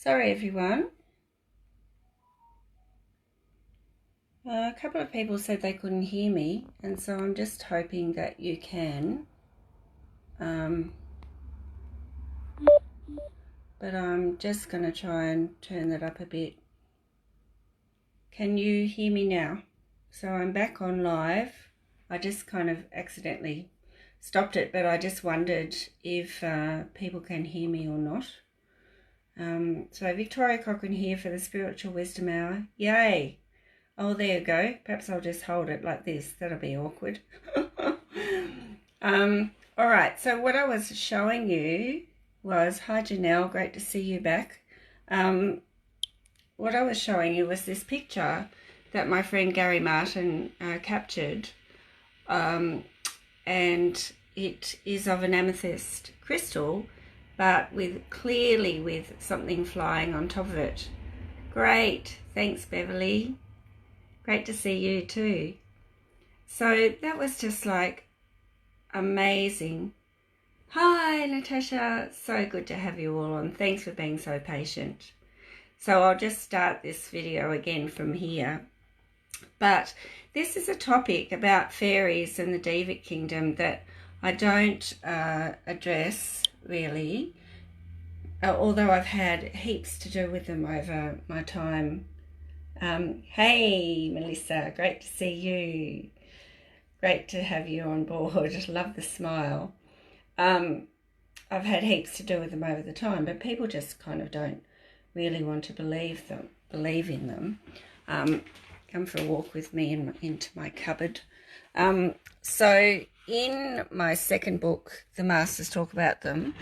Sorry everyone. A couple of people said they couldn't hear me, and so I'm just hoping that you can. But I'm just going to try and turn that up a bit. Can you hear me now? So I'm back on live. I just kind of accidentally stopped it, but I just wondered if people can hear me or not. So Victoria Cochran here for the Spiritual Wisdom Hour. Yay! Oh, there you go. Perhaps I'll just hold it like this. That'll be awkward. All right, so what I was showing you was, hi Janelle, great to see you back. What I was showing you was this picture that my friend Gary Martin captured, and it is of an amethyst crystal, but clearly with something flying on top of it. Great, thanks Beverly. Great to see you too. So that was just like amazing. Hi Natasha, so good to have you all on. Thanks for being so patient. So I'll just start this video again from here. But this is a topic about fairies and the Devic kingdom that I don't address really, although I've had heaps to do with them over my time. Hey Melissa, great to see you. Great to have you on board. Love the smile. I've had heaps to do with them over the time, but people just kind of don't really want to believe in them. Come for a walk with me into my cupboard. So in my second book, the Masters talk about them,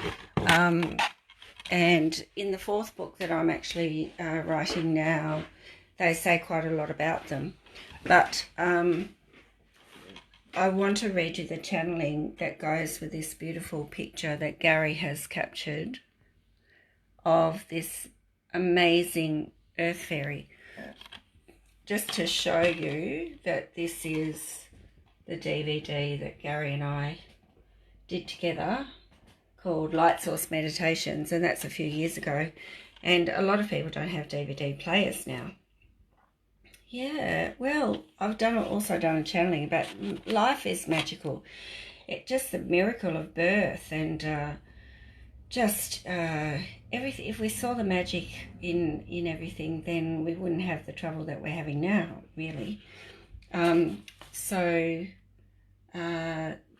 and in the fourth book that I'm actually writing now, they say quite a lot about them. But I want to read you the channeling that goes with this beautiful picture that Gary has captured of this amazing earth fairy, just to show you that this is the DVD that Gary and I did together called Light Source Meditations, and that's a few years ago, and a lot of people don't have DVD players now. Yeah, well, I've also done a channeling about life is magical. Just the miracle of birth, and everything. If we saw the magic in everything, then we wouldn't have the trouble that we're having now, really.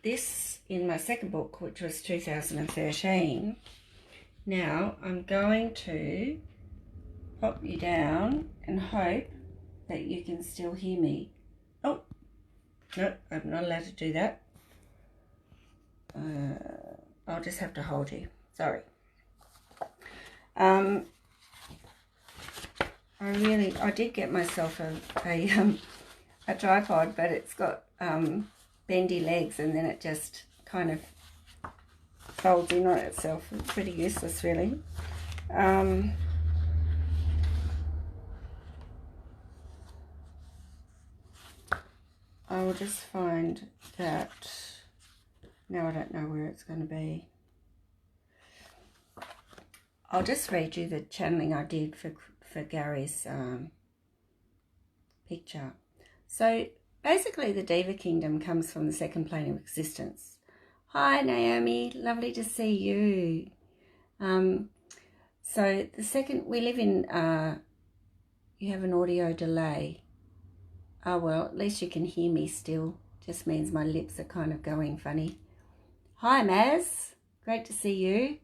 This in my second book, which was 2013. Now I'm going to pop you down and hope that you can still hear me. Oh, no, I'm not allowed to do that. I'll just have to hold you. Sorry. I did get myself a tripod, but it's got bendy legs, and then it just kind of folds in on itself. It's pretty useless, really. I will just find that. Now I don't know where it's going to be. I'll just read you the channeling I did for Gary's picture. So basically the Deva kingdom comes from the second plane of existence. Hi Naomi, lovely to see you. So the second, we live in, you have an audio delay. Oh well, at least you can hear me still. Just means my lips are kind of going funny. Hi Maz, great to see you.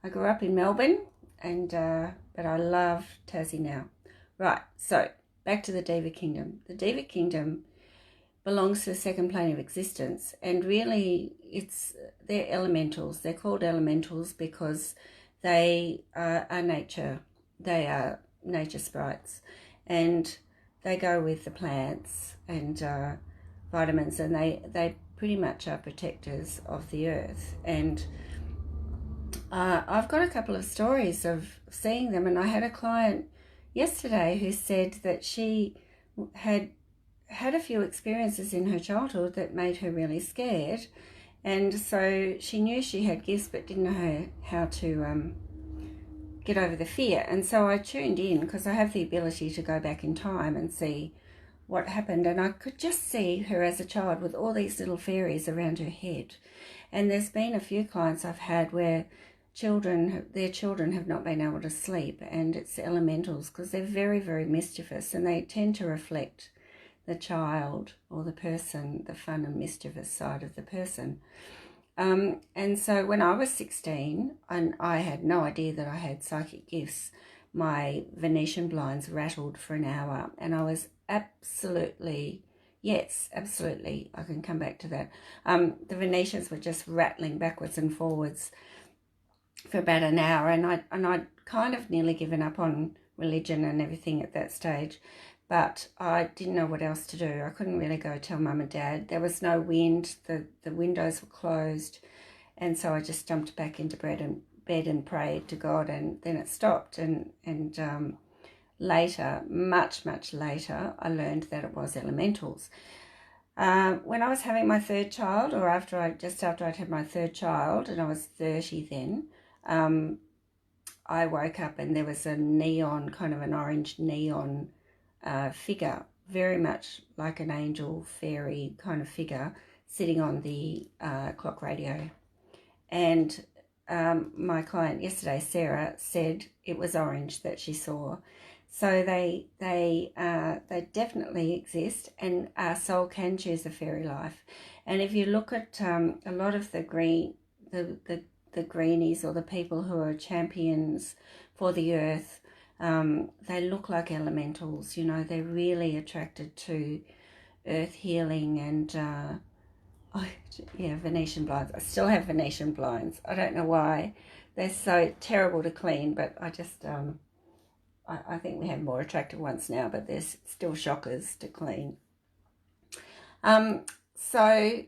I grew up in Melbourne, and but I love Tassie now. Right, so back to the Deva kingdom. The Deva kingdom belongs to the second plane of existence, and really they're elementals. They're called elementals because they are nature. They are nature sprites, and they go with the plants and vitamins, and they pretty much are protectors of the earth. And I've got a couple of stories of seeing them, and I had a client yesterday who said that she had a few experiences in her childhood that made her really scared, and so she knew she had gifts but didn't know how to get over the fear. And so I tuned in because I have the ability to go back in time and see what happened, and I could just see her as a child with all these little fairies around her head. And there's been a few clients I've had where their children have not been able to sleep, and it's elementals because they're very, very mischievous, and they tend to reflect the child or the person, the fun and mischievous side of the person. And so when I was 16, and I had no idea that I had psychic gifts, my Venetian blinds rattled for an hour, and I was absolutely, I can come back to that. The Venetians were just rattling backwards and forwards for about an hour, and I'd kind of nearly given up on religion and everything at that stage, but I didn't know what else to do. I couldn't really go tell Mum and Dad. There was no wind, the windows were closed, and so I just jumped back into bed and prayed to God, and then it stopped. And later, much later, I learned that it was elementals. When I was having my third child, or just after I'd had my third child, and I was 30 then, I woke up and there was a neon, kind of an orange neon figure, very much like an angel, fairy kind of figure, sitting on the clock radio. And my client yesterday, Sarah, said it was orange that she saw. So they definitely exist, and our soul can choose a fairy life. And if you look at a lot of the greenies, or the people who are champions for the earth, they look like elementals. You know, they're really attracted to earth healing and Venetian blinds. I still have Venetian blinds. I don't know why. They're so terrible to clean, but I just I think we have more attractive ones now, but there's still shockers to clean. So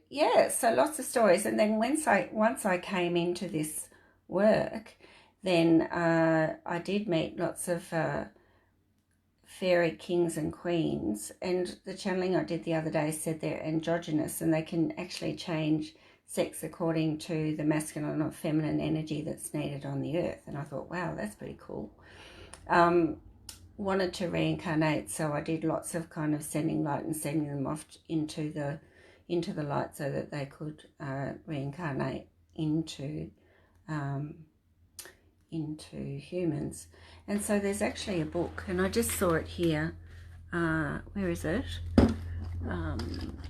lots of stories. And then once I came into this work, then I did meet lots of fairy kings and queens, and the channeling I did the other day said they're androgynous, and they can actually change sex according to the masculine or feminine energy that's needed on the earth. And I thought, wow, that's pretty cool. Wanted to reincarnate, so I did lots of kind of sending light and sending them off into the light so that they could reincarnate into humans. And so there's actually a book, and I just saw it here. Where is it?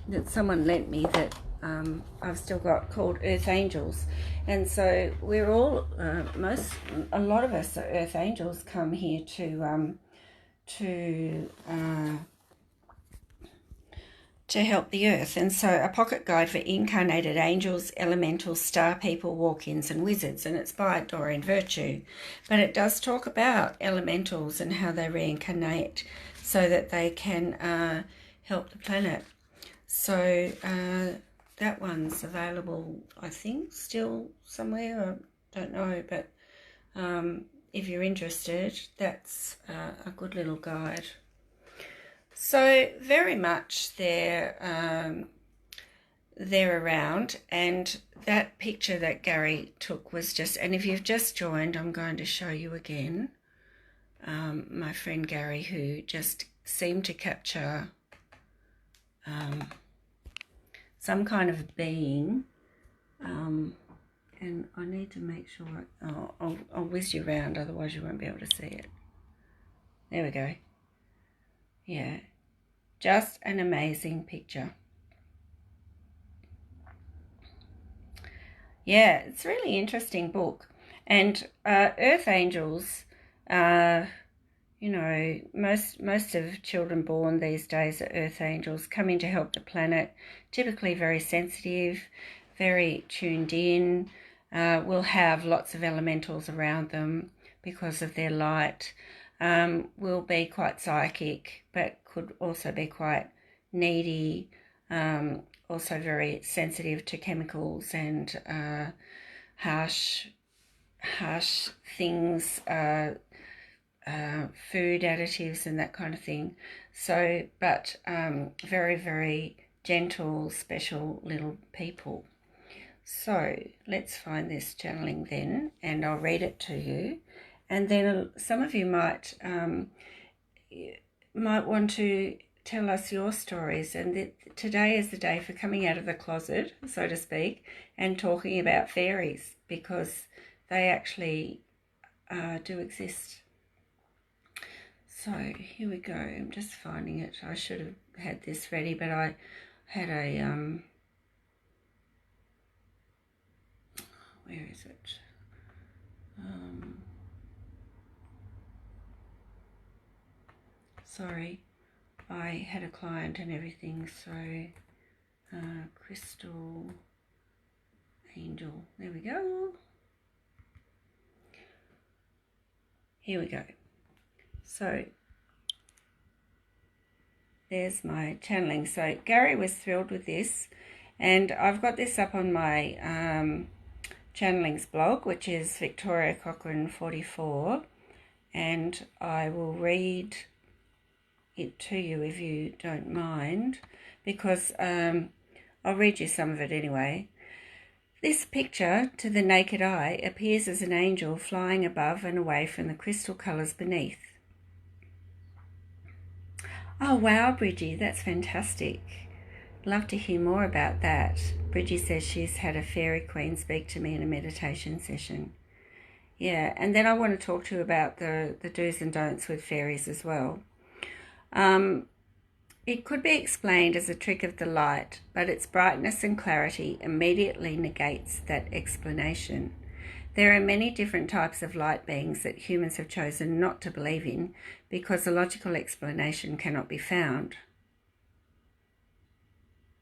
That someone lent me, that I've still got, called Earth Angels. And so we're all, a lot of us are Earth Angels, come here to help the earth. And so a pocket guide for incarnated angels, elementals, star people, walk-ins and wizards, and it's by Doreen Virtue. But it does talk about elementals and how they reincarnate so that they can help the planet. So that one's available, I think, still somewhere. I don't know, but if you're interested, that's a good little guide. So very much they're around, and that picture that Gary took was just, and if you've just joined, I'm going to show you again my friend Gary, who just seemed to capture some kind of being, and I need to make sure, I'll whiz you around, otherwise you won't be able to see it. There we go. Yeah, just an amazing picture. Yeah, it's a really interesting book. And Earth Angels, you know, most of children born these days are Earth Angels, coming to help the planet, typically very sensitive, very tuned in, will have lots of elementals around them because of their light, will be quite psychic, but could also be quite needy, also very sensitive to chemicals and harsh things, food additives and that kind of thing. So, but very, very gentle, special little people. So let's find this channeling then, and I'll read it to you. And then some of you might want to tell us your stories, and today is the day for coming out of the closet, so to speak, and talking about fairies, because they actually do exist. So here we go. I'm just finding it. I should have had this ready, but I had a where is it? Sorry, I had a client and everything, so crystal angel, there we go. Here we go. So there's my channeling. So Gary was thrilled with this, and I've got this up on my channelings blog, which is Victoria Cochrane 44, and I will read it to you if you don't mind, because I'll read you some of it anyway. This picture, to the naked eye, appears as an angel flying above and away from the crystal colours beneath. Oh wow, Bridgie, that's fantastic. Love to hear more about that. Bridgie says she's had a fairy queen speak to me in a meditation session. Yeah, and then I want to talk to you about the do's and don'ts with fairies as well. It could be explained as a trick of the light, but its brightness and clarity immediately negates that explanation. There are many different types of light beings that humans have chosen not to believe in because a logical explanation cannot be found.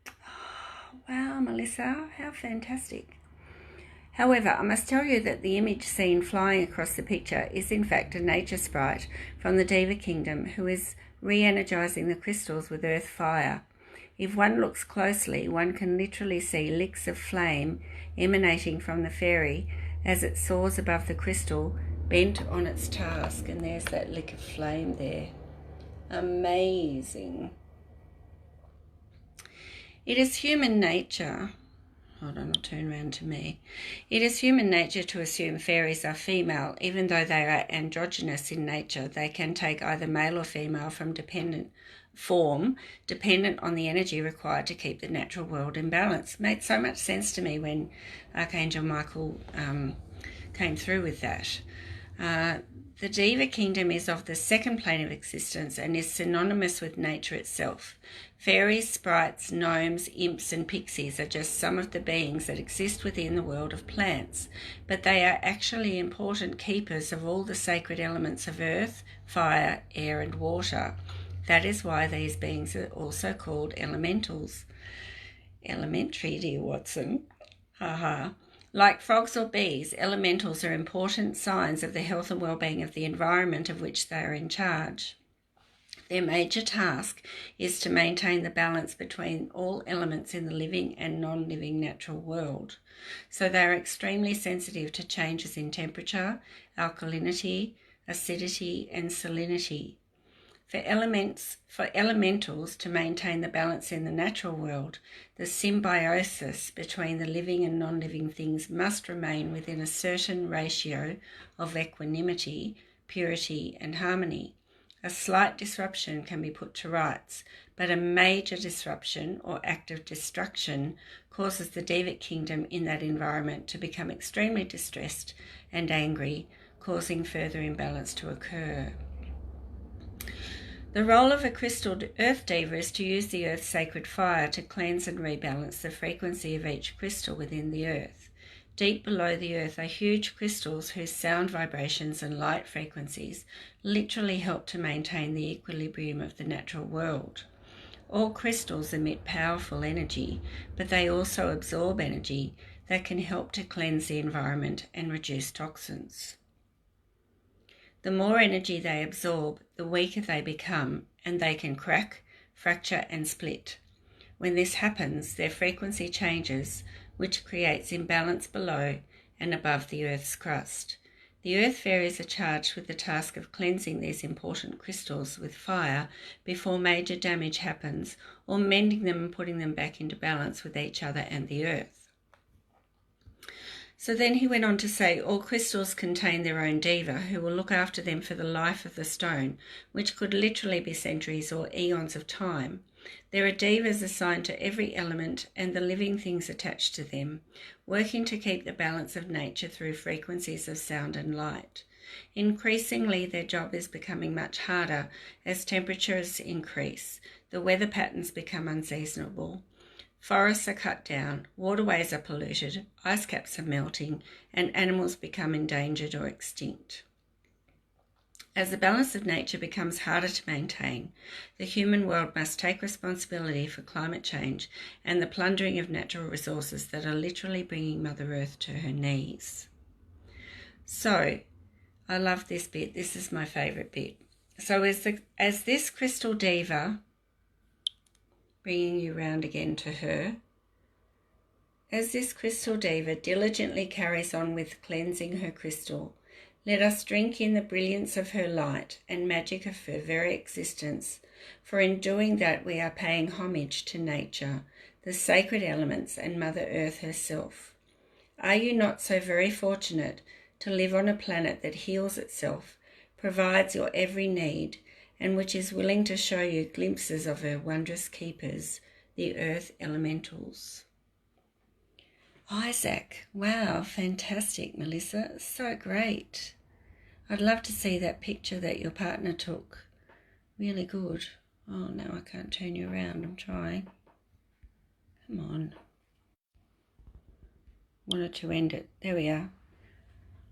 Oh, wow, Melissa, how fantastic. However, I must tell you that the image seen flying across the picture is in fact a nature sprite from the Devic kingdom who is re-energizing the crystals with earth fire. If one looks closely, one can literally see licks of flame emanating from the fairy as it soars above the crystal, bent on its task. And there's that lick of flame there. Amazing. It is human nature. Hold on, I'll turn around to me. It is human nature to assume fairies are female, even though they are androgynous in nature. They can take either male or female dependent on the energy required to keep the natural world in balance. It made so much sense to me when Archangel Michael came through with that. The Deva kingdom is of the second plane of existence and is synonymous with nature itself. Fairies, sprites, gnomes, imps and pixies are just some of the beings that exist within the world of plants, but they are actually important keepers of all the sacred elements of earth, fire, air and water. That is why these beings are also called elementals. Elementary, dear Watson. Haha. Like frogs or bees, elementals are important signs of the health and well-being of the environment of which they are in charge. Their major task is to maintain the balance between all elements in the living and non-living natural world. So they are extremely sensitive to changes in temperature, alkalinity, acidity, and salinity. For elementals to maintain the balance in the natural world, the symbiosis between the living and non-living things must remain within a certain ratio of equanimity, purity, and harmony. A slight disruption can be put to rights, but a major disruption or act of destruction causes the Devic kingdom in that environment to become extremely distressed and angry, causing further imbalance to occur. The role of a crystal earth deva is to use the earth's sacred fire to cleanse and rebalance the frequency of each crystal within the earth. Deep below the earth are huge crystals whose sound vibrations and light frequencies literally help to maintain the equilibrium of the natural world. All crystals emit powerful energy, but they also absorb energy that can help to cleanse the environment and reduce toxins. The more energy they absorb, the weaker they become, and they can crack, fracture, and split. When this happens, their frequency changes, which creates imbalance below and above the Earth's crust. The Earth fairies are charged with the task of cleansing these important crystals with fire before major damage happens, or mending them and putting them back into balance with each other and the Earth. So then he went on to say, all crystals contain their own diva who will look after them for the life of the stone, which could literally be centuries or eons of time. There are divas assigned to every element and the living things attached to them, working to keep the balance of nature through frequencies of sound and light. Increasingly, their job is becoming much harder as temperatures increase, the weather patterns become unseasonable, forests are cut down, waterways are polluted, ice caps are melting, and animals become endangered or extinct. As the balance of nature becomes harder to maintain, the human world must take responsibility for climate change and the plundering of natural resources that are literally bringing Mother Earth to her knees. So, I love this bit. This is my favourite bit. So as this crystal diva, bringing you round again to her, as this crystal diva diligently carries on with cleansing her crystal, let us drink in the brilliance of her light and magic of her very existence, for in doing that we are paying homage to nature, the sacred elements, and Mother Earth herself. Are you not so very fortunate to live on a planet that heals itself, provides your every need, and which is willing to show you glimpses of her wondrous keepers, the earth elementals? Isaac, wow, fantastic, Melissa, so great. I'd love to see that picture that your partner took. Really good. Oh, no, I can't turn you around, I'm trying. Come on. Wanted to end it. There we are.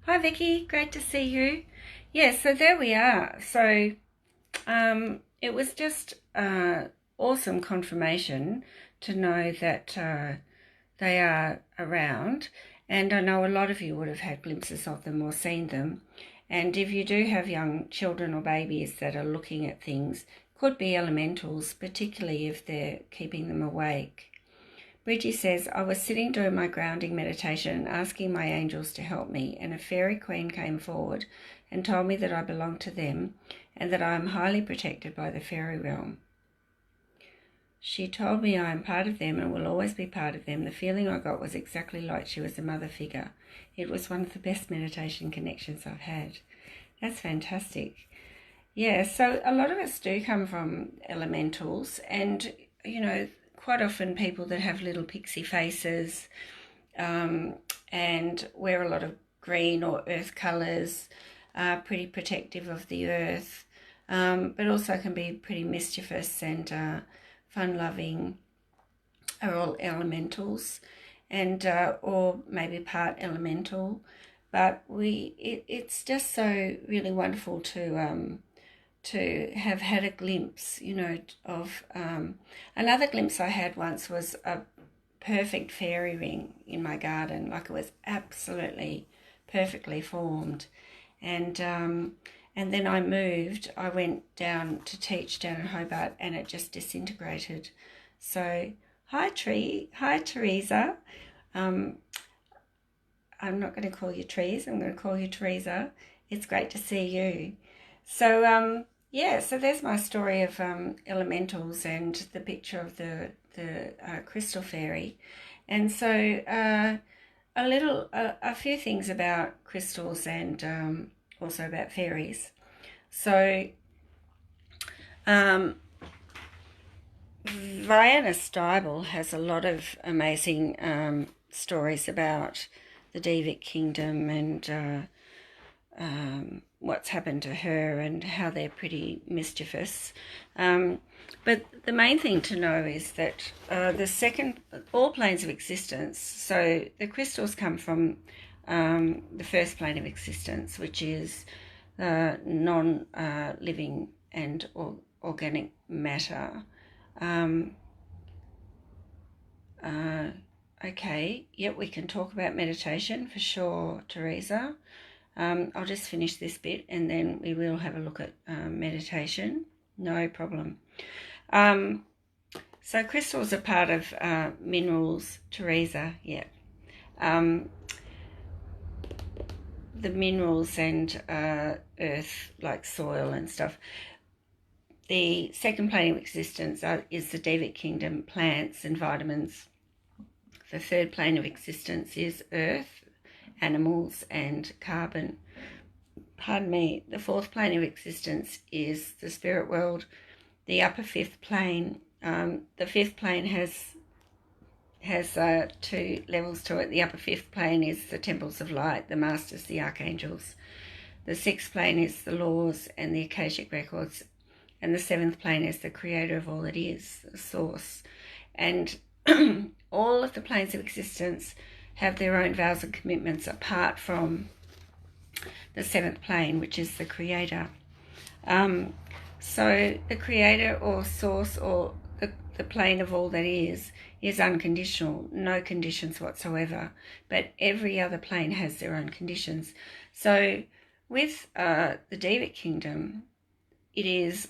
Hi, Vicky, great to see you. Yeah, so there we are. So it was just awesome confirmation to know that they are around, and I know a lot of you would have had glimpses of them or seen them. And if you do have young children or babies that are looking at things, could be elementals, particularly if they're keeping them awake. Bridgie says, I was sitting doing my grounding meditation and asking my angels to help me, and a fairy queen came forward and told me that I belong to them and that I am highly protected by the fairy realm. She told me I am part of them and will always be part of them. The feeling I got was exactly like she was a mother figure. It was one of the best meditation connections I've had. That's fantastic. Yeah, so a lot of us do come from elementals, and, you know, quite often people that have little pixie faces and wear a lot of green or earth colours are pretty protective of the earth, but also can be pretty mischievous and fun-loving, are all elementals, and or maybe part elemental. But it's just so really wonderful to have had a glimpse, you know, of another glimpse I had once was a perfect fairy ring in my garden. Like, it was absolutely perfectly formed, and then I moved. I went down to teach down in Hobart, and it just disintegrated. So hi Teresa. I'm not going to call you Trees. I'm going to call you Teresa. It's great to see you. So yeah, so there's my story of elementals and the picture of the crystal fairy. And so a few things about crystals and also about fairies. So Vienna Steibel has a lot of amazing stories about the Devic kingdom and what's happened to her and how they're pretty mischievous. But the main thing to know is that all planes of existence, so the crystals come from the first plane of existence, which is non-living and organic matter. Okay, yep, we can talk about meditation for sure, Teresa. I'll just finish this bit and then we will have a look at meditation. No problem. So crystals are part of minerals, Teresa, yeah. The minerals and earth, like soil and stuff. The second plane of existence is the Devic kingdom, plants and vitamins. The third plane of existence is earth animals and carbon. Pardon me. The fourth plane of existence is the spirit world, the upper fifth plane. The fifth plane has 2 levels to it. The upper fifth plane is the temples of light, the masters, the archangels. The sixth plane is the laws and the Akashic records. And the seventh plane is the creator of all that is, the source. And all of the planes of existence have their own vows and commitments apart from the seventh plane, which is the creator. So the creator or source or the plane of all that is unconditional, no conditions whatsoever. But every other plane has their own conditions. So with the Devic kingdom, it is,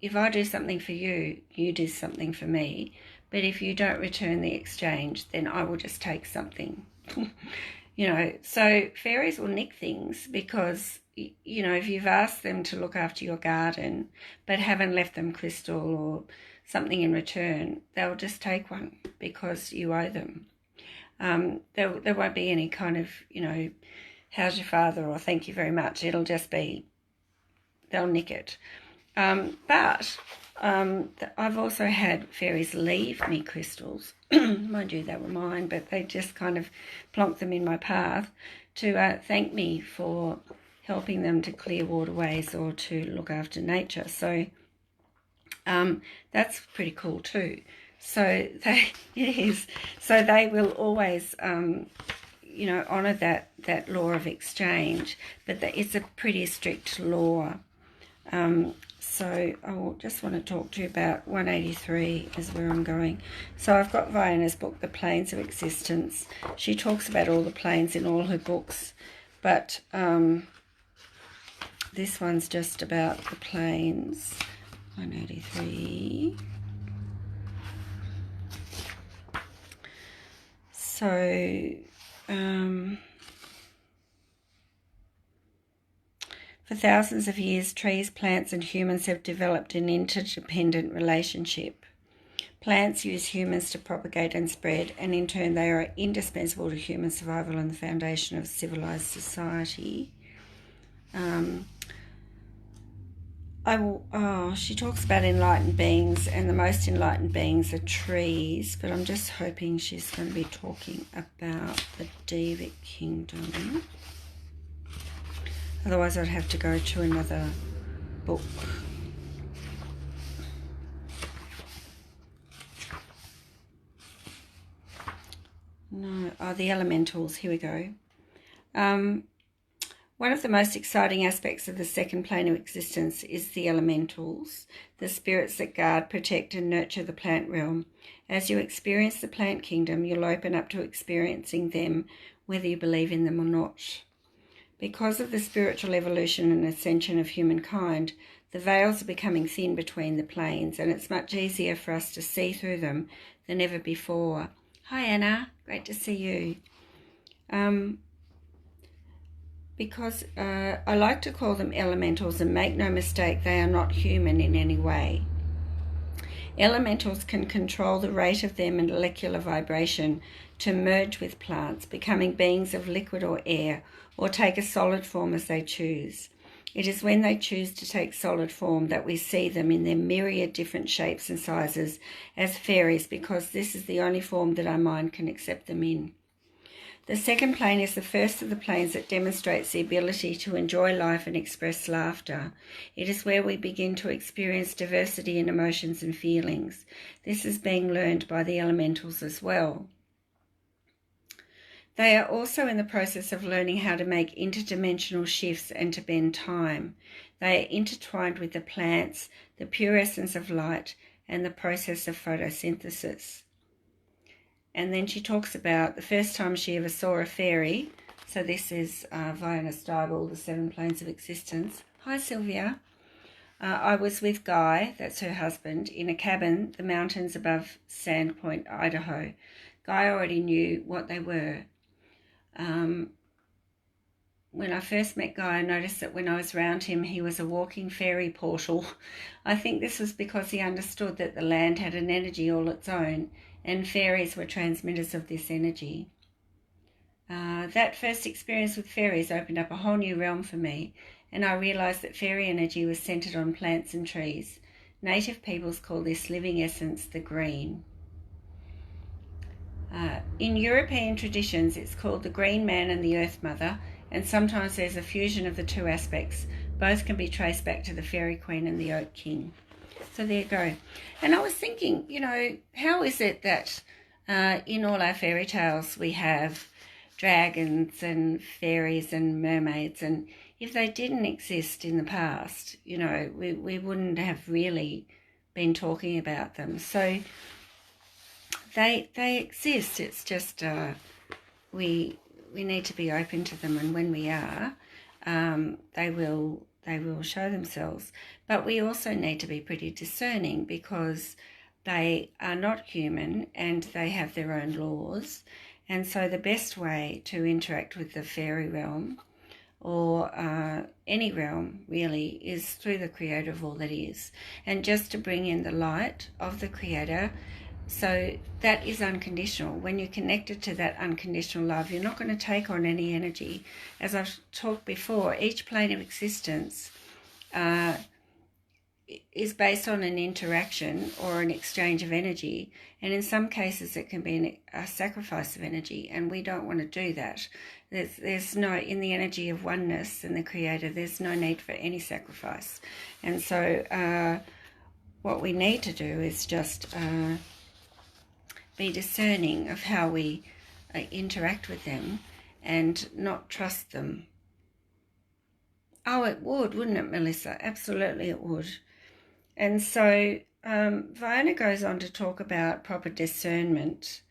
if I do something for you, you do something for me. But if you don't return the exchange, then I will just take something. So fairies will nick things because, if you've asked them to look after your garden but haven't left them crystal or something in return, they'll just take one because you owe them. There won't be any kind of, how's your father or thank you very much. It'll just be, they'll nick it. But I've also had fairies leave me crystals. Mind you, they were mine, but they just kind of plonked them in my path to thank me for helping them to clear waterways or to look after nature. So that's pretty cool too. So it is. So they will always, honour that law of exchange, but it's a pretty strict law. So I just want to talk to you about 183 is where I'm going. So I've got Vienna's book, The Planes of Existence. She talks about all the planes in all her books, but this one's just about the planes. 183. So for thousands of years, trees, plants and humans have developed an interdependent relationship. Plants use humans to propagate and spread, and in turn they are indispensable to human survival and the foundation of civilized society. She talks about enlightened beings, and the most enlightened beings are trees, but I'm just hoping she's going to be talking about the Devic kingdom. Otherwise I'd have to go to another book. No, the elementals, here we go. One of the most exciting aspects of the second plane of existence is the elementals, the spirits that guard, protect and nurture the plant realm. As you experience the plant kingdom, you'll open up to experiencing them, whether you believe in them or not. Because of the spiritual evolution and ascension of humankind, the veils are becoming thin between the planes, and it's much easier for us to see through them than ever before. Hi Anna, great to see you. Because I like to call them elementals, and make no mistake, they are not human in any way. Elementals can control the rate of their molecular vibration to merge with plants, becoming beings of liquid or air, or take a solid form as they choose. It is when they choose to take solid form that we see them in their myriad different shapes and sizes as fairies, because this is the only form that our mind can accept them in. The second plane is the first of the planes that demonstrates the ability to enjoy life and express laughter. It is where we begin to experience diversity in emotions and feelings. This is being learned by the elementals as well. They are also in the process of learning how to make interdimensional shifts and to bend time. They are intertwined with the plants, the pure essence of light, and the process of photosynthesis. And then she talks about the first time she ever saw a fairy. So this is Vienna Steibel, The Seven Planes of Existence. Hi, Sylvia. I was with Guy, that's her husband, in a cabin, the mountains above Sandpoint, Idaho. Guy already knew what they were. When I first met Guy, I noticed that when I was around him, he was a walking fairy portal. I think this was because he understood that the land had an energy all its own, and fairies were transmitters of this energy. That first experience with fairies opened up a whole new realm for me, and I realised that fairy energy was centred on plants and trees. Native peoples call this living essence the green. In European traditions, it's called the Green Man and the Earth Mother, and sometimes there's a fusion of the two aspects. Both can be traced back to the Fairy Queen and the Oak King. So there you go. And I was thinking, how is it that in all our fairy tales we have dragons and fairies and mermaids, and if they didn't exist in the past, we wouldn't have really been talking about them. So they exist. It's just we need to be open to them, and when we are, they will show themselves. But we also need to be pretty discerning, because they are not human and they have their own laws. And so the best way to interact with the fairy realm, or any realm really, is through the creator of all that is, and just to bring in the light of the creator. So that is unconditional. When you're connected to that unconditional love, you're not going to take on any energy. As I've talked before, each plane of existence is based on an interaction or an exchange of energy, and in some cases it can be a sacrifice of energy, and we don't want to do that. There's no, in the energy of oneness and the creator, there's no need for any sacrifice. And so what we need to do is just be discerning of how we interact with them and not trust them. Oh, it would, wouldn't it, Melissa? Absolutely it would. And so Viola goes on to talk about proper discernment,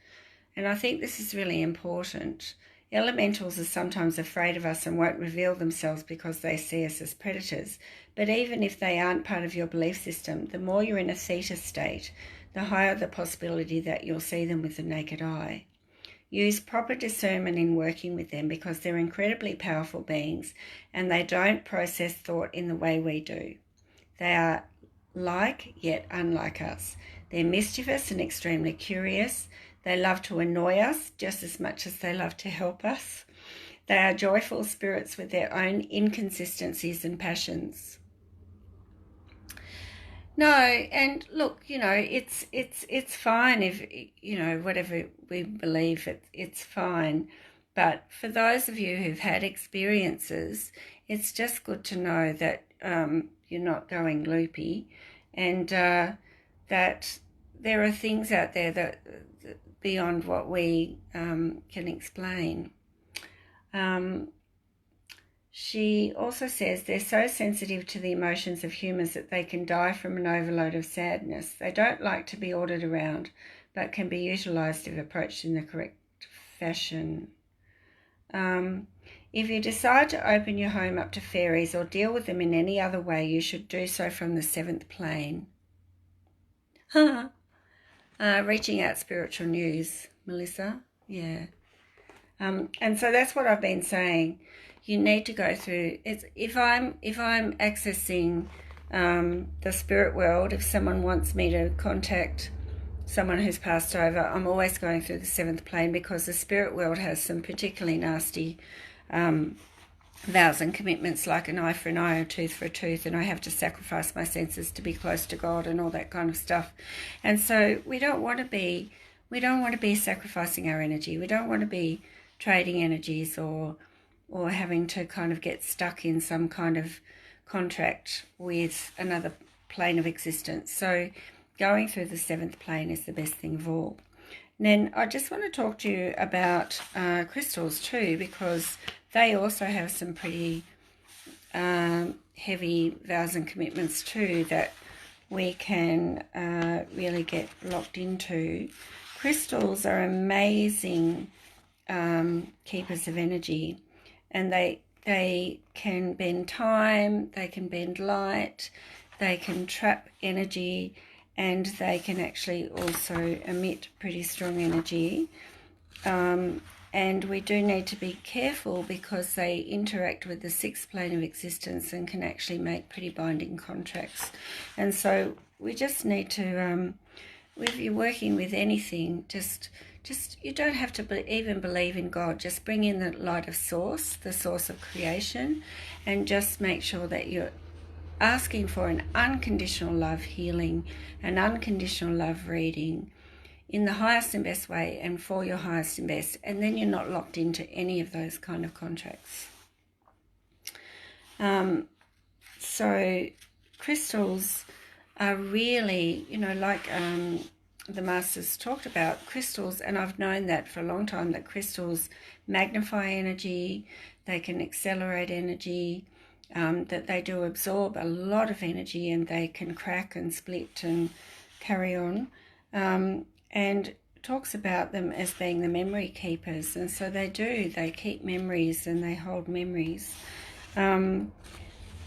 and I think this is really important. Elementals are sometimes afraid of us and won't reveal themselves because they see us as predators. But even if they aren't part of your belief system, the more you're in a theta state, the higher the possibility that you'll see them with the naked eye. Use proper discernment in working with them, because they're incredibly powerful beings and they don't process thought in the way we do. They are like yet unlike us. They're mischievous and extremely curious. They love to annoy us just as much as they love to help us. They are joyful spirits with their own inconsistencies and passions. No, and look, it's fine if, whatever we believe, it's fine. But for those of you who've had experiences, it's just good to know that you're not going loopy, and that there are things out there that beyond what we can explain. She also says they're so sensitive to the emotions of humans that they can die from an overload of sadness. They don't like to be ordered around, but can be utilised if approached in the correct fashion. If you decide to open your home up to fairies or deal with them in any other way, you should do so from the 7th plane. Reaching out spiritual news, Melissa. Yeah. And so that's what I've been saying. You need to go through. If I'm accessing the spirit world, if someone wants me to contact someone who's passed over, I'm always going through the 7th plane, because the spirit world has some particularly nasty vows and commitments, like an eye for an eye, a tooth for a tooth, and I have to sacrifice my senses to be close to God and all that kind of stuff. And so we don't want to be sacrificing our energy. We don't want to be trading energies or having to kind of get stuck in some kind of contract with another plane of existence. So going through the 7th plane is the best thing of all. And then I just want to talk to you about crystals too, because they also have some pretty heavy vows and commitments too that we can really get locked into. Crystals are amazing keepers of energy, and they can bend time, they can bend light, they can trap energy, and they can actually also emit pretty strong energy. And we do need to be careful, because they interact with the 6th plane of existence and can actually make pretty binding contracts. And so we just need to, if you're working with anything, just just, you don't have to even believe in God. Just bring in the light of source, the source of creation, and just make sure that you're asking for an unconditional love healing, an unconditional love reading in the highest and best way and for your highest and best. And then you're not locked into any of those kind of contracts. So crystals are really, you know, like the masters talked about, crystals, and I've known that for a long time, that crystals magnify energy, they can accelerate energy, that they do absorb a lot of energy, and they can crack and split and carry on, and talks about them as being the memory keepers. And so they do, they keep memories and they hold memories.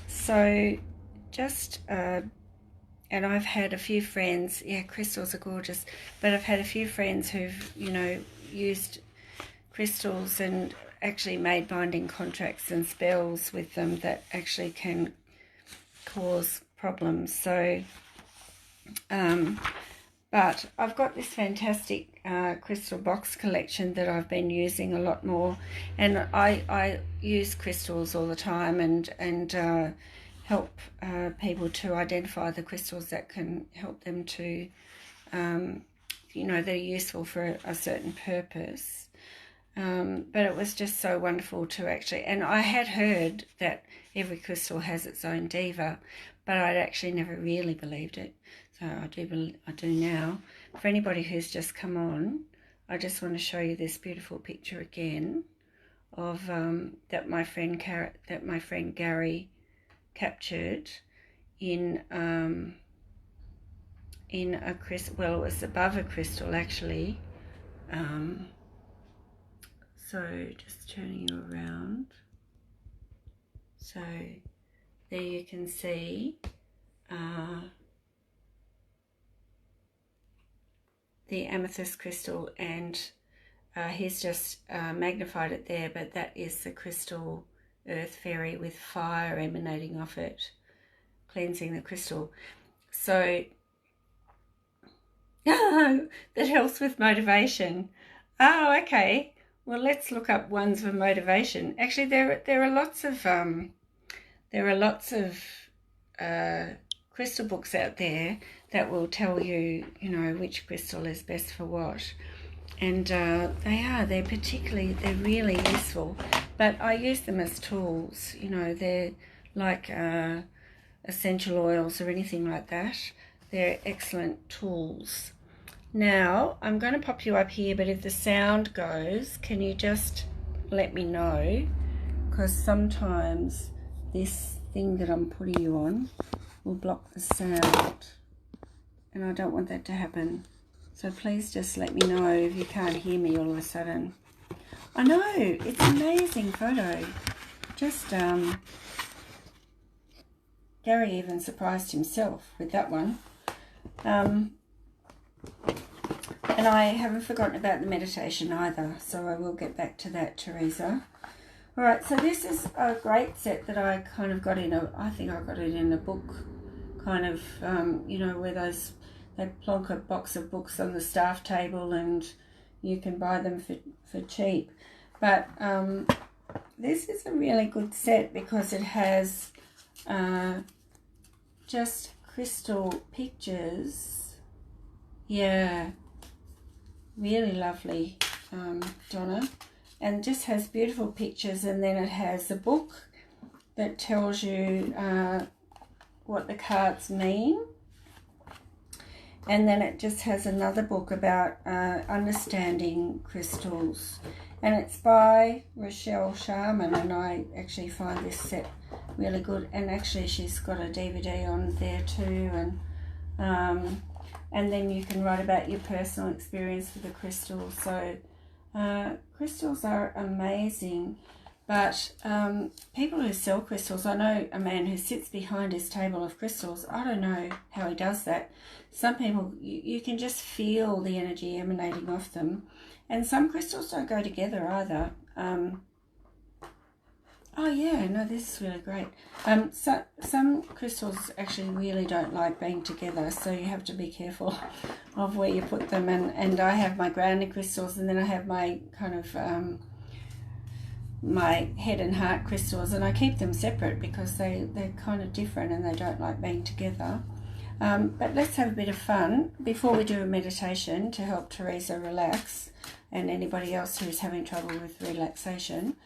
So just and I've had a few friends, yeah, crystals are gorgeous, but I've had a few friends who've, you know, used crystals and actually made binding contracts and spells with them that actually can cause problems. So, but I've got this fantastic crystal box collection that I've been using a lot more, and I use crystals all the time and help people to identify the crystals that can help them to, you know, they're useful for a certain purpose. But it was just so wonderful to actually, and I had heard that every crystal has its own diva, but I'd actually never really believed it. So I do now. For anybody who's just come on, I just want to show you this beautiful picture again of that my friend Gary captured in a crystal. Well, it was above a crystal actually. So just turning you around. So there you can see the amethyst crystal, and he's just magnified it there, but that is the crystal earth fairy with fire emanating off it, cleansing the crystal. So that helps with motivation. Oh, okay. Well, let's look up ones for motivation. Actually, there are lots of crystal books out there that will tell you, you know, which crystal is best for what. And they're really useful. But I use them as tools. You know, they're like essential oils or anything like that. They're excellent tools. Now, I'm going to pop you up here, but if the sound goes, can you just let me know? Because sometimes this thing that I'm putting you on will block the sound, and I don't want that to happen. So please just let me know if you can't hear me all of a sudden. I know, it's an amazing photo. Just, Gary even surprised himself with that one. And I haven't forgotten about the meditation either, so I will get back to that, Teresa. All right, so this is a great set that I kind of got in I think I got it in a book, kind of, you know, where they plonk a box of books on the staff table and you can buy them for cheap. But this is a really good set because it has just crystal pictures. Yeah, really lovely, Donna. And just has beautiful pictures, and then it has a book that tells you what the cards mean. And then it just has another book about understanding crystals. And it's by Rochelle Sharman, and I actually find this set really good. And actually she's got a DVD on there too. And then you can write about your personal experience with the crystals. So crystals are amazing. But people who sell crystals, I know a man who sits behind his table of crystals. I don't know how he does that. Some people, you can just feel the energy emanating off them. And some crystals don't go together either. Oh yeah, no, this is really great. So some crystals actually really don't like being together, so you have to be careful of where you put them. And I have my grounding crystals, and then I have my kind of my head and heart crystals, and I keep them separate because they're kind of different and they don't like being together. But let's have a bit of fun before we do a meditation to help Teresa relax and anybody else who's having trouble with relaxation.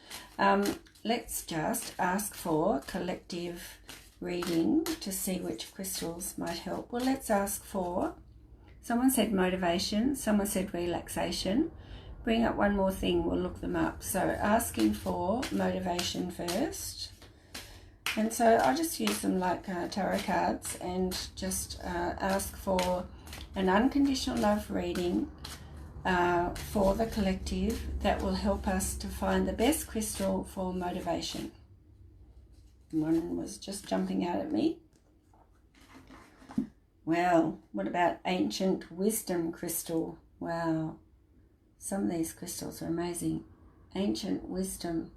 Let's just ask for collective reading to see which crystals might help. Well, let's ask for, someone said motivation, someone said relaxation. Bring up one more thing, we'll look them up. So asking for motivation first. And so I just use them like tarot cards and just ask for an unconditional love reading for the collective that will help us to find the best crystal for motivation. One was just jumping out at me. Well, what about ancient wisdom crystal? Wow, some of these crystals are amazing. Ancient wisdom.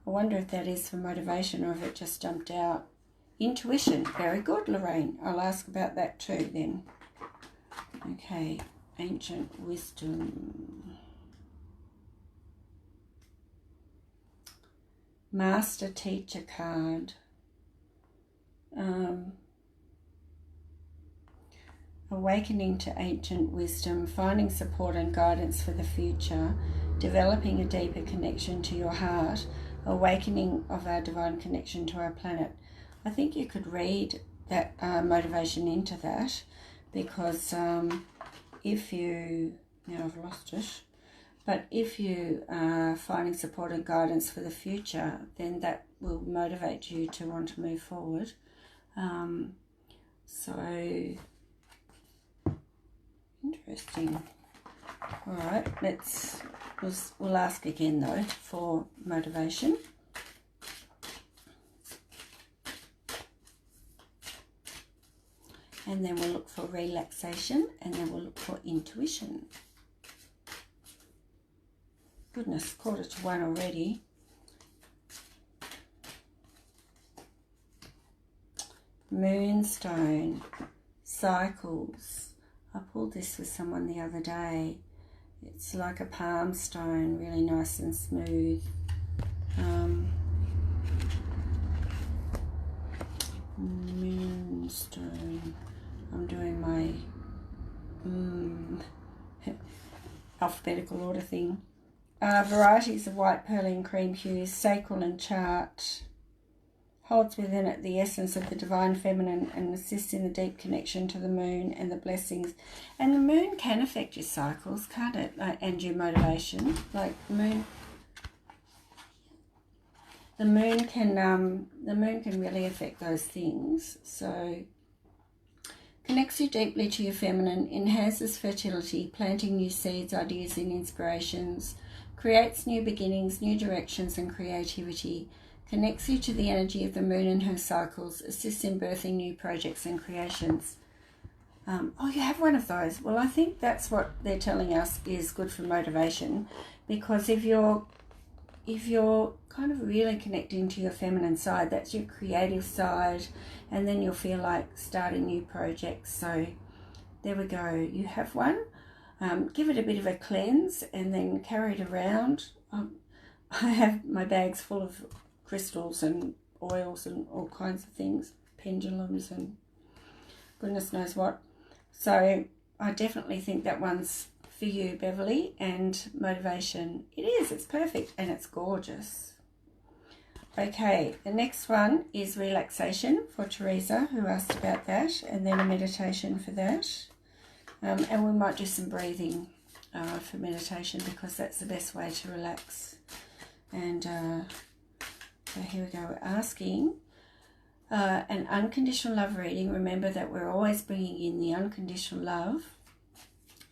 I wonder if that is for motivation or if it just jumped out. Intuition. Very good, Lorraine. I'll ask about that too then. Okay. Ancient wisdom. Master teacher card. Awakening to ancient wisdom, finding support and guidance for the future, developing a deeper connection to your heart, awakening of our divine connection to our planet. I think you could read that motivation into that, because if you, now I've lost it, but if you are finding support and guidance for the future, then that will motivate you to want to move forward. So interesting. All right, we'll ask again though for motivation. And then we'll look for relaxation, and then we'll look for intuition. Goodness, 1:45 already. Moonstone, cycles. I pulled this with someone the other day. It's like a palm stone, really nice and smooth. Moonstone. I'm doing my alphabetical order thing. Varieties of white, pearly and cream hues, sacral and chart. Holds within it the essence of the divine feminine and assists in the deep connection to the moon and the blessings. And the moon can affect your cycles, can't it? And your motivation. Like the moon can really affect those things. So connects you deeply to your feminine, enhances fertility, planting new seeds, ideas and inspirations, creates new beginnings, new directions and creativity. Connects you to the energy of the moon and her cycles, assists in birthing new projects and creations. Oh, you have one of those. Well, I think that's what they're telling us is good for motivation, because if you're kind of really connecting to your feminine side, that's your creative side, and then you'll feel like starting new projects. So there we go. You have one. Give it a bit of a cleanse and then carry it around. I have my bags full of crystals and oils and all kinds of things, pendulums and goodness knows what. So I definitely think that one's for you, Beverly. And motivation, it is, it's perfect and it's gorgeous. Okay, the next one is relaxation for Teresa, who asked about that, and then a meditation for that. And we might do some breathing for meditation, because that's the best way to relax. And so here we go. We're asking an unconditional love reading. Remember that we're always bringing in the unconditional love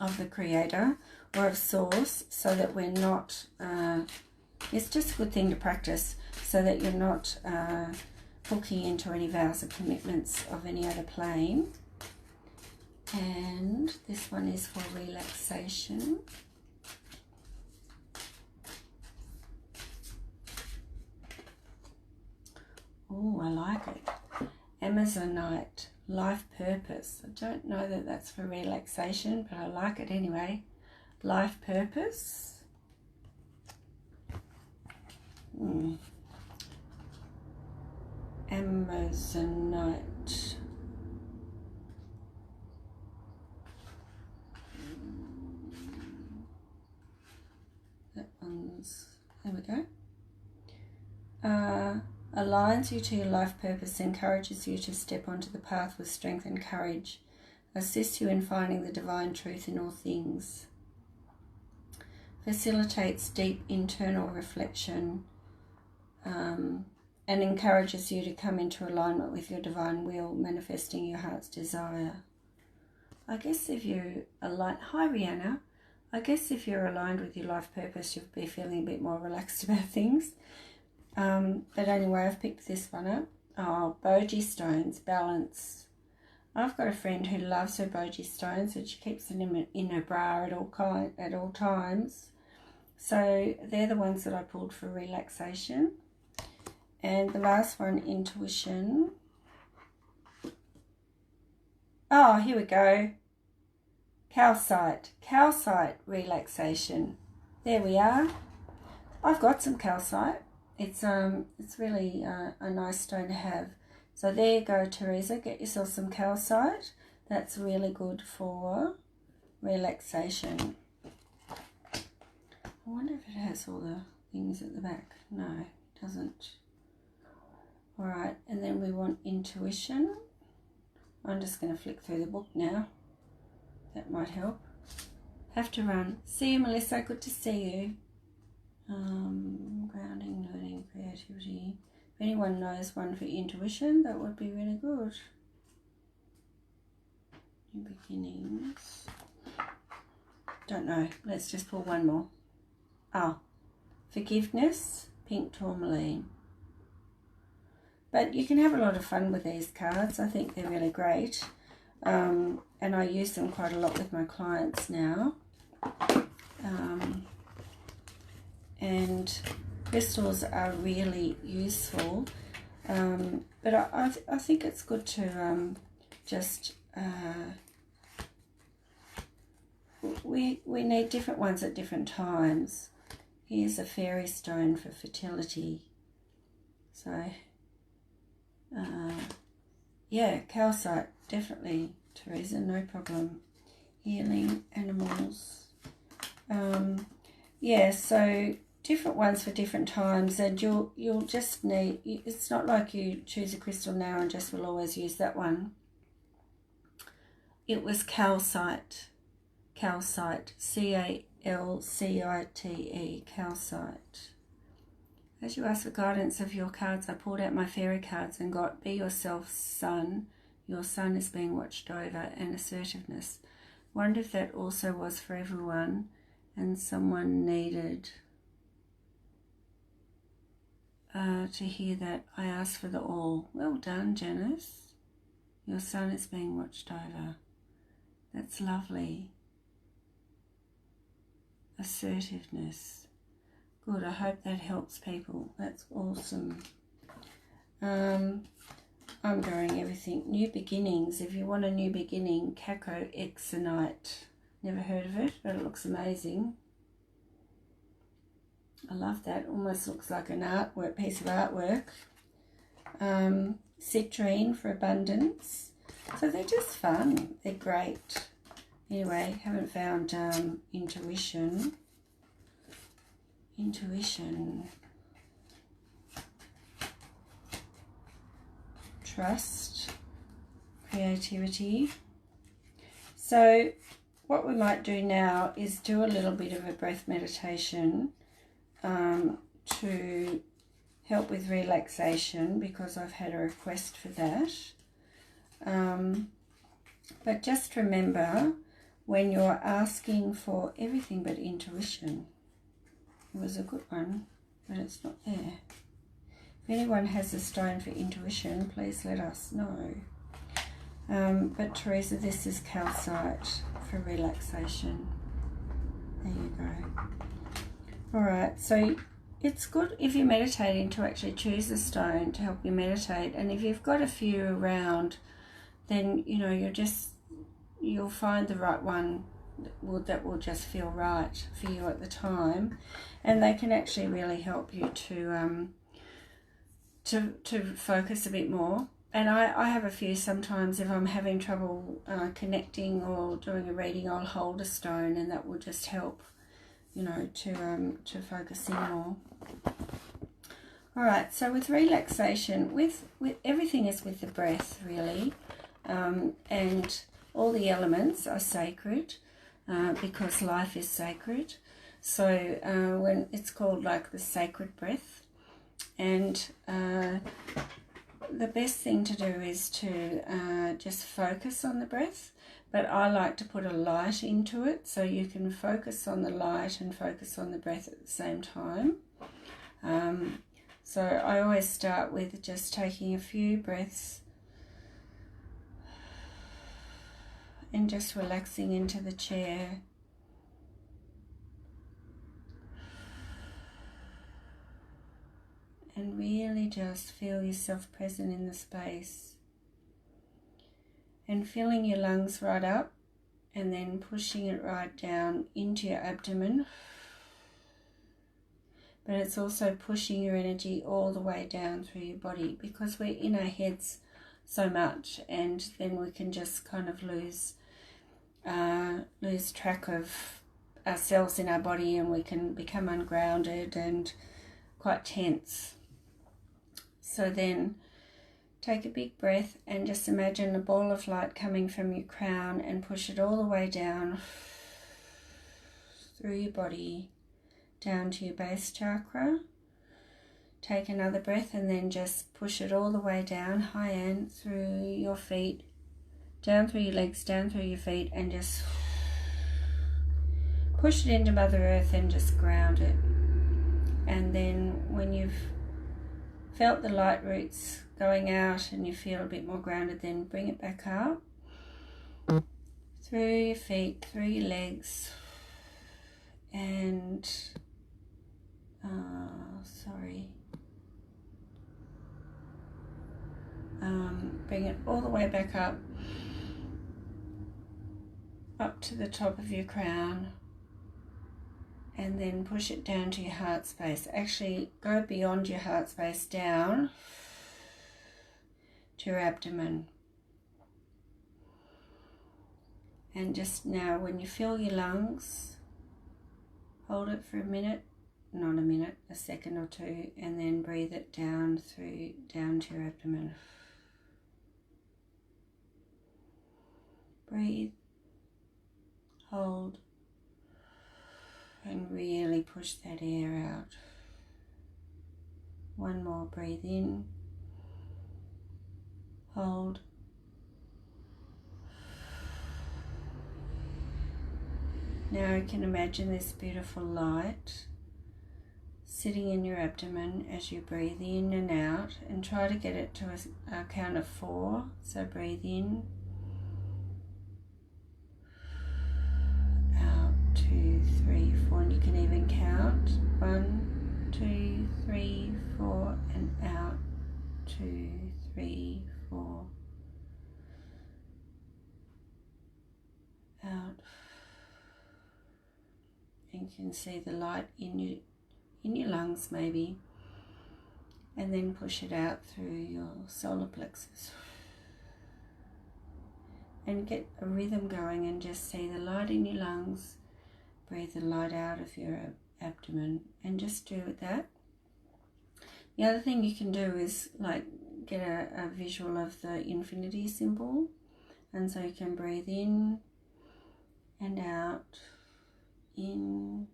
of the Creator or of Source, so that we're not, it's just a good thing to practice, so that you're not hooking into any vows or commitments of any other plane. And this one is for relaxation. . Oh, I like it. Amazonite, life purpose. I don't know that that's for relaxation, but I like it anyway. Life purpose. Amazonite. That one's, there we go. Aligns you to your life purpose, encourages you to step onto the path with strength and courage, assists you in finding the divine truth in all things, facilitates deep internal reflection, and encourages you to come into alignment with your divine will, manifesting your heart's desire. I guess if you align, hi Rihanna, I guess if you're aligned with your life purpose, you'll be feeling a bit more relaxed about things. But anyway, I've picked this one up. Oh, bogie stones, balance. I've got a friend who loves her bogie stones and she keeps them in her bra at all times. So they're the ones that I pulled for relaxation. And the last one, intuition. Oh, here we go. Calcite relaxation. There we are. I've got some calcite. It's really a nice stone to have. So there you go, Teresa. Get yourself some calcite. That's really good for relaxation. I wonder if it has all the things at the back. No, it doesn't. All right, and then we want intuition. I'm just going to flick through the book now. That might help. Have to run. See you, Melissa. Good to see you. Grounding, learning, creativity. If anyone knows one for intuition, that would be really good. New beginnings. Don't know. Let's just pull one more. Oh, forgiveness, pink tourmaline. But you can have a lot of fun with these cards. I think they're really great. And I use them quite a lot with my clients now. And crystals are really useful. But I think it's good to just... we need different ones at different times. Here's a fairy stone for fertility. So... yeah, calcite, definitely, Teresa, no problem. Healing, animals. Yeah, so different ones for different times, and you'll just need, it's not like you choose a crystal now and just will always use that one. It was calcite, C-A-L-C-I-T-E, calcite. As you ask for guidance of your cards, I pulled out my fairy cards and got be yourself, son. Your son is being watched over, and assertiveness. Wonder if that also was for everyone and someone needed to hear that. I asked for the all. Well done, Janice. Your son is being watched over. That's lovely. Assertiveness. Good, I hope that helps people. That's awesome. I'm going everything. New beginnings. If you want a new beginning, Caco Exonite. Never heard of it, but it looks amazing. I love that. Almost looks like an artwork, piece of artwork. Citrine for abundance. So they're just fun. They're great. Anyway, haven't found intuition. Intuition. Trust. Creativity. So what we might do now is do a little bit of a breath meditation to help with relaxation, because I've had a request for that. But just remember, when you're asking for everything but intuition, it was a good one, but it's not there. If anyone has a stone for intuition, please let us know. But Teresa, this is calcite for relaxation. There you go. All right, so it's good if you're meditating to actually choose a stone to help you meditate. And if you've got a few around, then you'll find the right one that will just feel right for you at the time, and they can actually really help you to focus a bit more. And I have a few sometimes. If I'm having trouble connecting or doing a reading, I'll hold a stone, and that will just help, to focus in more. All right, so with relaxation, with everything is with the breath, really, and all the elements are sacred because life is sacred. So when it's called like the sacred breath, and the best thing to do is to just focus on the breath, but I like to put a light into it, so you can focus on the light and focus on the breath at the same time. So I always start with just taking a few breaths and just relaxing into the chair. And really just feel yourself present in the space. And filling your lungs right up and then pushing it right down into your abdomen. But it's also pushing your energy all the way down through your body, because we're in our heads so much, and then we can just kind of lose track of ourselves in our body, and we can become ungrounded and quite tense. So then take a big breath and just imagine a ball of light coming from your crown and push it all the way down through your body, down to your base chakra. Take another breath and then just push it all the way down, high end, through your feet, down through your legs, down through your feet, and just push it into Mother Earth and just ground it. And then when you've felt the light roots going out and you feel a bit more grounded, then bring it back up through your feet, through your legs, and bring it all the way back up to the top of your crown, and then push it down to your heart space. Actually, go beyond your heart space down to your abdomen. And just now, when you fill your lungs, hold it for a minute, not a minute, a second or two, and then breathe it down to your abdomen. Breathe, hold, and really push that air out. One more, breathe in, hold, now you can imagine this beautiful light sitting in your abdomen as you breathe in and out, and try to get it to a count of 4. So breathe in, out, 2, 3, 4, and you can even count 1, 2, 3, 4, and out, 2, 3, 4, out. And you can see the light in your lungs maybe, and then push it out through your solar plexus and get a rhythm going, and just see the light in your lungs, breathe the light out of your abdomen, and just do that. The other thing you can do is like get a visual of the infinity symbol, and so you can breathe in and out, in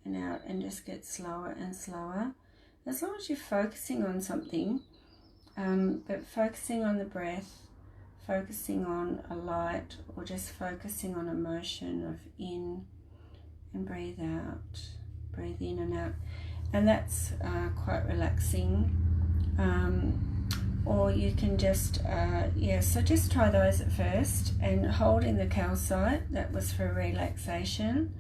and out, and just get slower and slower, as long as you're focusing on something, but focusing on the breath, focusing on a light, or just focusing on a motion of in and breathe out, breathe in and out, and that's quite relaxing. Or you can just so just try those at first, and holding the calcite, that was for relaxation.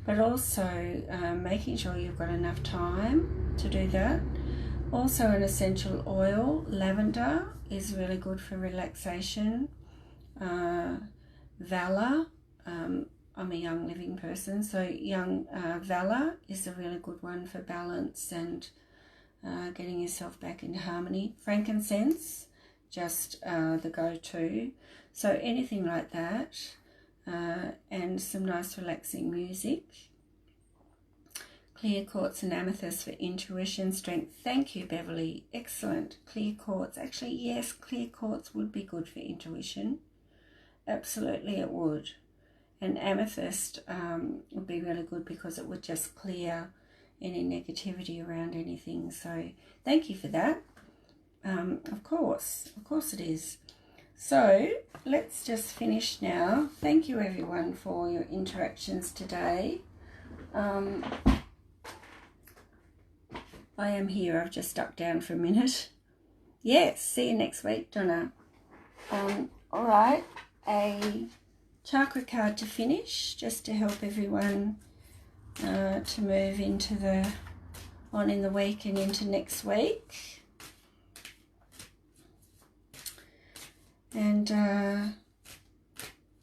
but also making sure you've got enough time to do that. Also an essential oil, lavender is really good for relaxation. Valor, I'm a young living person, so Valor is a really good one for balance and getting yourself back into harmony. Frankincense, just the go-to. So anything like that, and some nice relaxing music. Clear quartz and amethyst for intuition, strength. Thank you, Beverly. Excellent. Clear quartz. Actually, yes, clear quartz would be good for intuition. Absolutely it would. And amethyst would be really good because it would just clear any negativity around anything. So thank you for that. Of course it is. So let's just finish now. Thank you everyone for your interactions today. I am here. I've just stuck down for a minute. Yes, see you next week, Donna. All right, a chakra card to finish, just to help everyone to move into in the week and into next week. And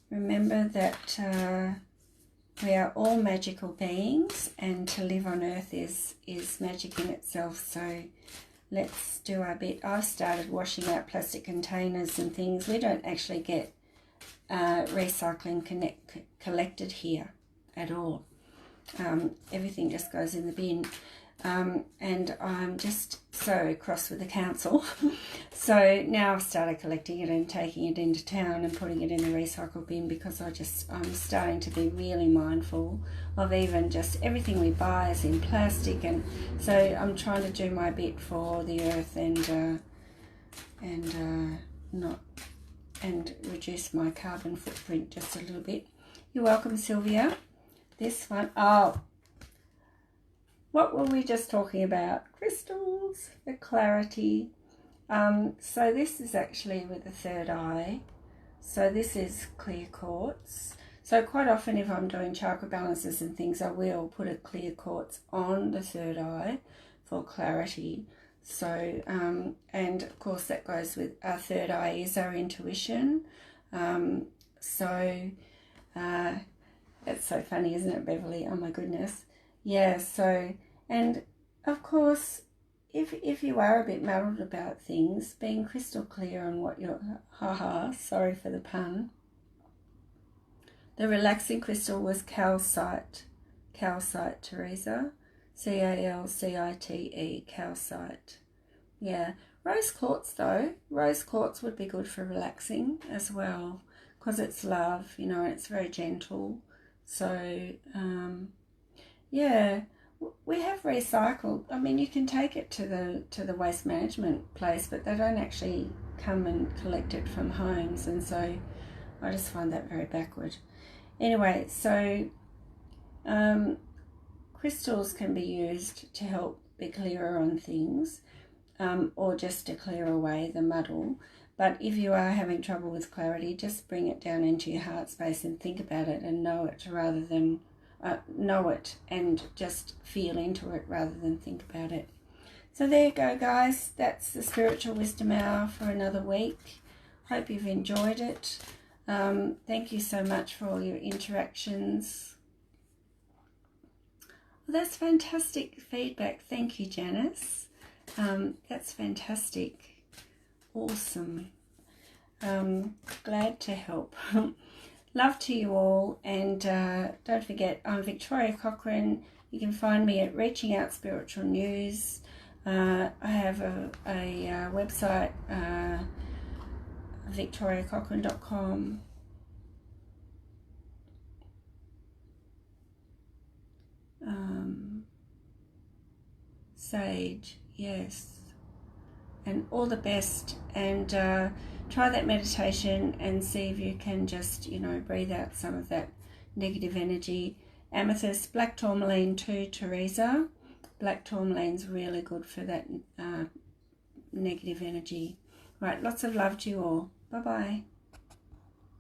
remember that we are all magical beings, and to live on earth is magic in itself. So let's do our bit. I've started washing out plastic containers and things. We don't actually get recycling collected here at all. Everything just goes in the bin. And I'm just so cross with the council. So now I've started collecting it and taking it into town and putting it in the recycle bin, because I'm starting to be really mindful of even just everything we buy is in plastic, and so I'm trying to do my bit for the earth and reduce my carbon footprint just a little bit. You're welcome, Sylvia. This one, what were we just talking about? Crystals, the clarity. So this is actually with the third eye. So this is clear quartz. So quite often if I'm doing chakra balances and things, I will put a clear quartz on the third eye for clarity. So, and of course that goes with our third eye is our intuition. So that's so funny, isn't it, Beverly? Oh my goodness. Yeah, so, and of course, if you are a bit muddled about things, being crystal clear on what you're, sorry for the pun. The relaxing crystal was calcite, Teresa, C-A-L-C-I-T-E, calcite. Yeah, rose quartz though, rose quartz would be good for relaxing as well, because it's love, you know, it's very gentle. So, yeah, we have recycled. I mean, you can take it to the waste management place, but they don't actually come and collect it from homes, and so I just find that very backward. Anyway, so crystals can be used to help be clearer on things, or just to clear away the muddle. But if you are having trouble with clarity, just bring it down into your heart space and think about it and know it, rather than know it and just feel into it rather than think about it. So there you go, guys. That's the Spiritual Wisdom Hour for another week. Hope you've enjoyed it. Thank you so much for all your interactions. Well, that's fantastic feedback. Thank you, Janice. That's fantastic. Awesome. Glad to help. Love to you all, and don't forget, I'm Victoria Cochran. You can find me at Reaching Out Spiritual News. I have a website, victoriacochran.com. Sage, yes. And all the best, and try that meditation and see if you can just, you know, breathe out some of that negative energy. Amethyst, black tourmaline too, Teresa. Black tourmaline's really good for that negative energy. Right, lots of love to you all. Bye-bye.